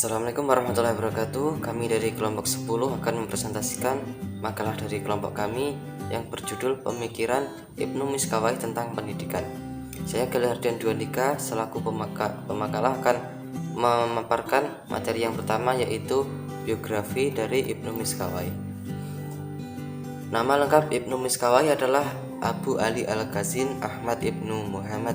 Assalamualaikum warahmatullahi wabarakatuh. Kami dari kelompok 10 akan mempresentasikan makalah dari kelompok kami yang berjudul Pemikiran Ibnu Miskawayh tentang Pendidikan. Saya Galih Hardian Dwanika selaku pemakalah akan memaparkan materi yang pertama, yaitu biografi dari Ibnu Miskawayh. Nama lengkap Ibnu Miskawayh adalah Abu Ali Al-Ghazin Ahmad Ibnu Muhammad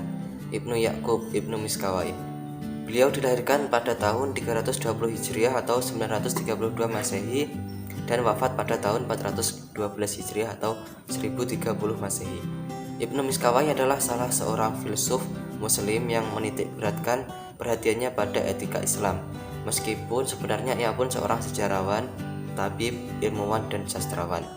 Ibnu Ya'qub Ibnu Miskawayh. Beliau dilahirkan pada tahun 320 Hijriah atau 932 Masehi dan wafat pada tahun 412 Hijriah atau 1030 Masehi. Ibnu Miskawayh adalah salah seorang filsuf muslim yang menitik beratkan perhatiannya pada etika Islam, meskipun sebenarnya ia pun seorang sejarawan, tabib, ilmuwan, dan sastrawan.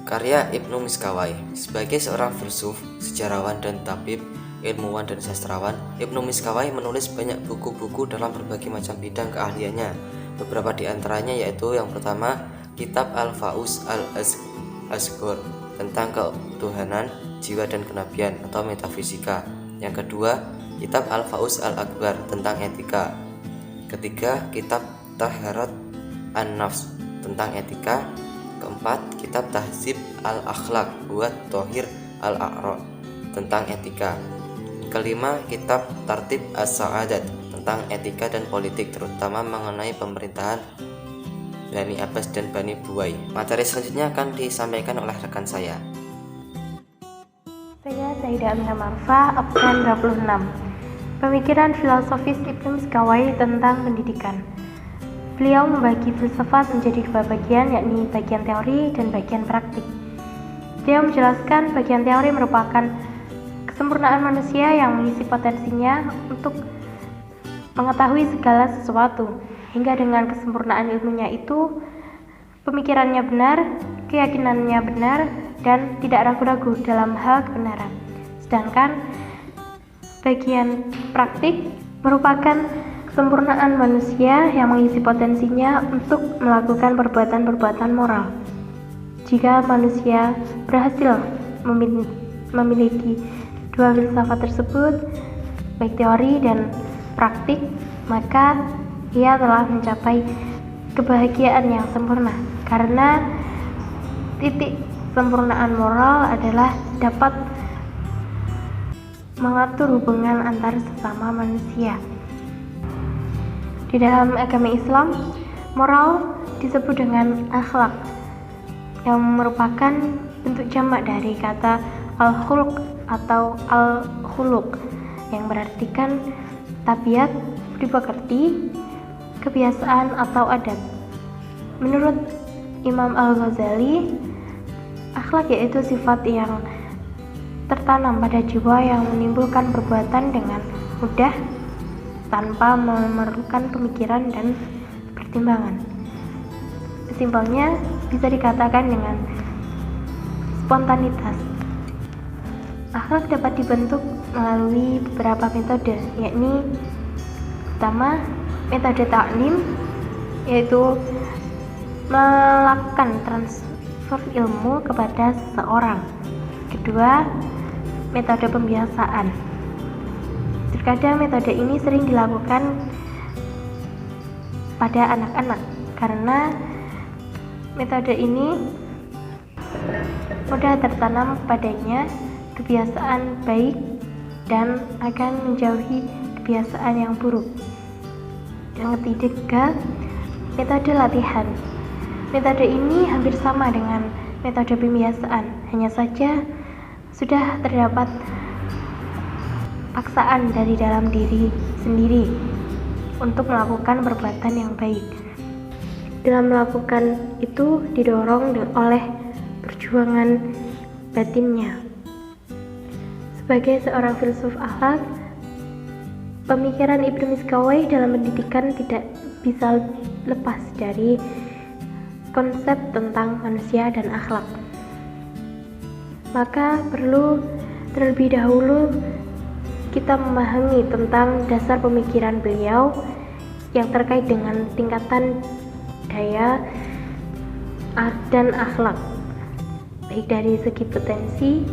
Karya Ibnu Miskawayh. Sebagai seorang filsuf, sejarawan, dan tabib, ilmuwan, dan sastrawan, Ibnu Miskawayh menulis banyak buku-buku dalam berbagai macam bidang keahliannya. Beberapa di antaranya yaitu yang pertama, Kitab Al-Faus Al-Asghar tentang ketuhanan, jiwa, dan kenabian atau metafisika. Yang kedua, Kitab Al-Faus Al-Akbar tentang etika. Ketiga, Kitab Taharat An-Nafs tentang etika. Keempat, Kitab Tahzib Al-Akhlaq buat Thohir Al-A'ra tentang etika. Kelima, Kitab Tartib As-Sa'adat tentang etika dan politik, terutama mengenai pemerintahan Bani Abbas dan Bani Buwai. Materi selanjutnya akan disampaikan oleh rekan saya. Saya Saidah Aminah Marfa, absen 26. Pemikiran filosofis Ibnu Miskawayh tentang pendidikan. Beliau membagi filsafat menjadi dua bagian, yakni bagian teori dan bagian praktik. Beliau menjelaskan bagian teori merupakan kesempurnaan manusia yang mengisi potensinya untuk mengetahui segala sesuatu, hingga dengan kesempurnaan ilmunya itu, pemikirannya benar, keyakinannya benar, dan tidak ragu-ragu dalam hal kebenaran. Sedangkan bagian praktik merupakan kesempurnaan manusia yang mengisi potensinya untuk melakukan perbuatan-perbuatan moral. Jika manusia berhasil memiliki dua filsafat tersebut, baik teori dan praktik, maka ia telah mencapai kebahagiaan yang sempurna, karena titik sempurnaan moral adalah dapat mengatur hubungan antar sesama manusia. Di dalam agama Islam, moral disebut dengan akhlak, yang merupakan bentuk jamak dari kata al-khuluq atau al-khuluq, yang berartikan tabiat, budi pekerti, kebiasaan atau adat. Menurut Imam Al-Ghazali, akhlak yaitu sifat yang tertanam pada jiwa yang menimbulkan perbuatan dengan mudah tanpa memerlukan pemikiran dan pertimbangan. Simpelnya bisa dikatakan dengan spontanitas. Akhlak dapat dibentuk melalui beberapa metode, yakni pertama, metode ta'lim, yaitu melakukan transfer ilmu kepada seseorang. Kedua, metode pembiasaan. Terkadang metode ini sering dilakukan pada anak-anak karena metode ini mudah tertanam padanya kebiasaan baik dan akan menjauhi kebiasaan yang buruk. Yang ketiga, metode latihan. Metode ini hampir sama dengan metode pembiasaan, hanya saja sudah terdapat paksaan dari dalam diri sendiri untuk melakukan perbuatan yang baik. Dalam melakukan itu didorong oleh perjuangan batinnya. Sebagai seorang filsuf akhlak, pemikiran Ibnu Miskawayh dalam pendidikan tidak bisa lepas dari konsep tentang manusia dan akhlak. Maka perlu terlebih dahulu kita memahami tentang dasar pemikiran beliau yang terkait dengan tingkatan daya dan akhlak, baik dari segi potensi,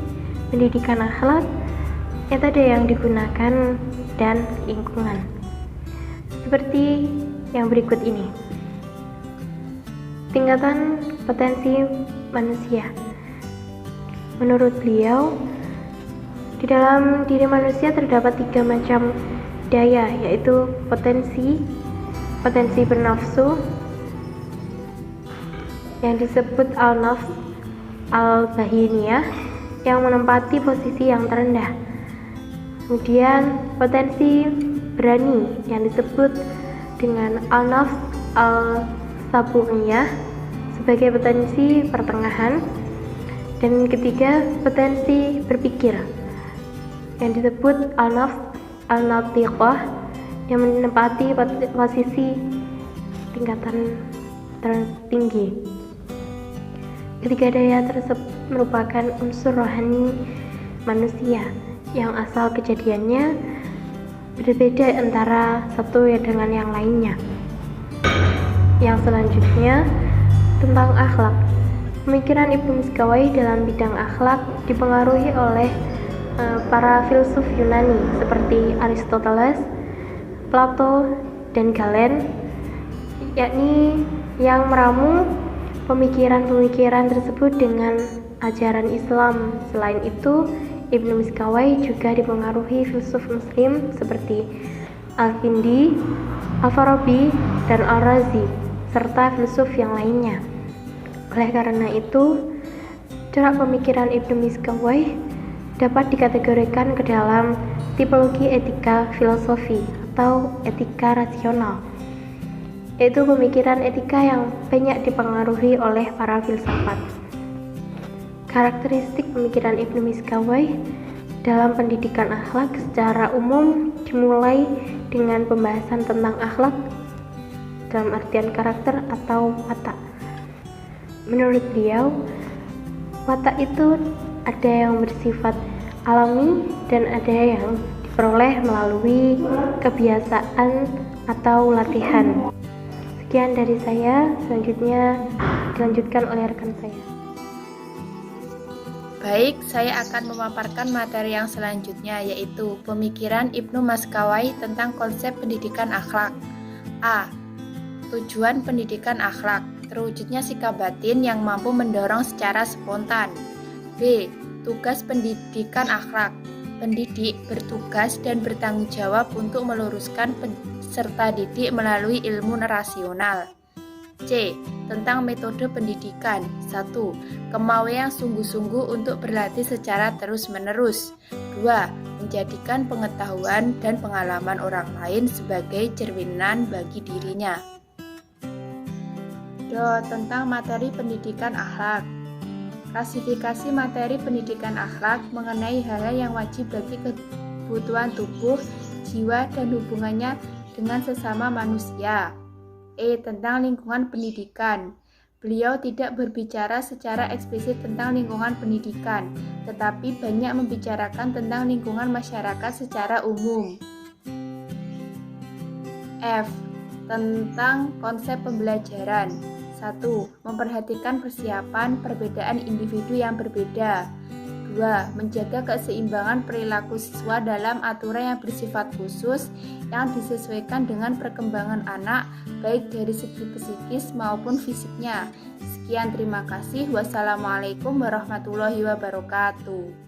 pendidikan akhlak, metode yang digunakan, dan lingkungan. seperti yang berikut ini. Tingkatan potensi manusia. Menurut beliau, di dalam diri manusia terdapat 3 macam daya, yaitu potensi bernafsu yang disebut al-nafs al-bahiniyah yang menempati posisi yang terendah. Kemudian potensi berani yang disebut dengan al-nafs al-sabu'iyah sebagai potensi pertengahan. Dan ketiga, potensi berpikir yang disebut al-nafs al-natiqah yang menempati posisi tingkatan tertinggi. Ketiga daya tersebut merupakan unsur rohani manusia yang asal kejadiannya berbeda antara satu dengan yang lainnya. Yang selanjutnya tentang akhlak. Pemikiran Ibnu Miskawayh dalam bidang akhlak dipengaruhi oleh para filsuf Yunani seperti Aristoteles, Plato, dan Galen, yakni yang meramu pemikiran-pemikiran tersebut dengan ajaran Islam. Selain itu, Ibnu Miskawayh juga dipengaruhi filsuf Muslim seperti Al-Kindi, Al-Farabi, dan Al-Razi, serta filsuf yang lainnya. Oleh karena itu, corak pemikiran Ibnu Miskawayh dapat dikategorikan ke dalam tipologi etika filosofi atau etika rasional, yaitu pemikiran etika yang banyak dipengaruhi oleh para filsafat. Karakteristik pemikiran Ibnu Miskawayh dalam pendidikan akhlak secara umum dimulai dengan pembahasan tentang akhlak dalam artian karakter atau watak. Menurut beliau, watak itu ada yang bersifat alami dan ada yang diperoleh melalui kebiasaan atau latihan. Sekian dari saya, selanjutnya dilanjutkan oleh rekan saya. Baik, saya akan memaparkan materi yang selanjutnya, yaitu pemikiran Ibnu Miskawayh tentang konsep pendidikan akhlak. A. Tujuan pendidikan akhlak, terwujudnya sikap batin yang mampu mendorong secara spontan. B. Tugas pendidikan akhlak, pendidik bertugas dan bertanggung jawab untuk meluruskan peserta didik melalui ilmu rasional. C. Tentang metode pendidikan. 1. Kemauan yang sungguh-sungguh untuk berlatih secara terus-menerus. 2. Menjadikan pengetahuan dan pengalaman orang lain sebagai cerminan bagi dirinya. Tentang materi pendidikan akhlak. Klasifikasi materi pendidikan akhlak mengenai hal-hal yang wajib bagi kebutuhan tubuh, jiwa, dan hubungannya dengan sesama manusia. Tentang lingkungan pendidikan. Beliau tidak berbicara secara eksplisit tentang lingkungan pendidikan, tetapi banyak membicarakan tentang lingkungan masyarakat secara umum. F. Tentang konsep pembelajaran. 1. Memperhatikan persiapan perbedaan individu yang berbeda. 2. Menjaga keseimbangan perilaku siswa dalam aturan yang bersifat khusus yang disesuaikan dengan perkembangan anak, baik dari segi psikis maupun fisiknya. Sekian, terima kasih. Wassalamualaikum warahmatullahi wabarakatuh.